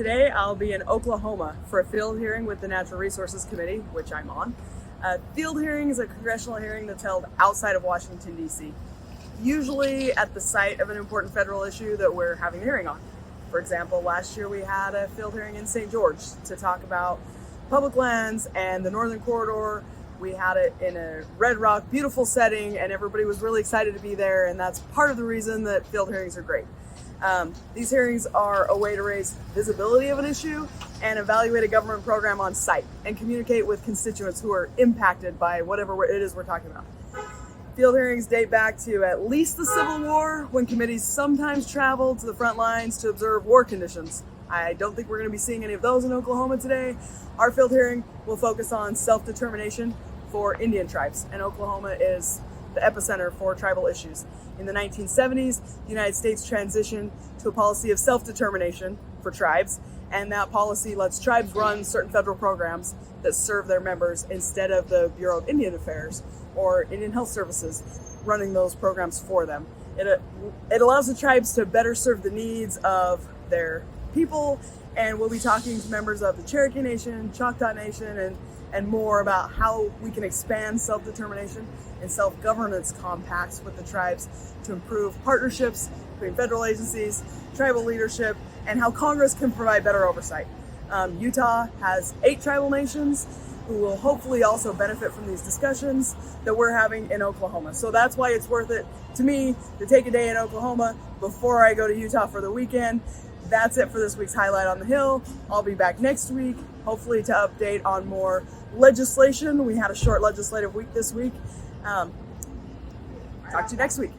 Today I'll be in Oklahoma for a field hearing with the Natural Resources Committee, which I'm on. A field hearing is a congressional hearing that's held outside of Washington, D.C., usually at the site of an important federal issue that we're having a hearing on. For example, last year we had a field hearing in St. George to talk about public lands and the Northern Corridor. We had it in a Red Rock, beautiful setting, and everybody was really excited to be there, and that's part of the reason that field hearings are great. These hearings are a way to raise visibility of an issue and evaluate a government program on site and communicate with constituents who are impacted by whatever it is we're talking about. Field hearings date back to at least the Civil War, when committees sometimes traveled to the front lines to observe war conditions. I don't think we're going to be seeing any of those in Oklahoma today. Our field hearing will focus on self-determination for Indian tribes, and Oklahoma is the epicenter for tribal issues. In the 1970s, the United States transitioned to a policy of self-determination for tribes, and that policy lets tribes run certain federal programs that serve their members instead of the Bureau of Indian Affairs or Indian Health Services running those programs for them. It allows the tribes to better serve the needs of their people, and we'll be talking to members of the Cherokee Nation, Choctaw Nation, and more about how we can expand self-determination and self-governance compacts with the tribes to improve partnerships between federal agencies, tribal leadership, and how Congress can provide better oversight. Utah has 8 tribal nations who will hopefully also benefit from these discussions that we're having in Oklahoma. So that's why it's worth it to me to take a day in Oklahoma before I go to Utah for the weekend. That's it for this week's Highlight on the Hill. I'll be back next week, hopefully to update on more legislation. We had a short legislative week this week. Talk to you next week.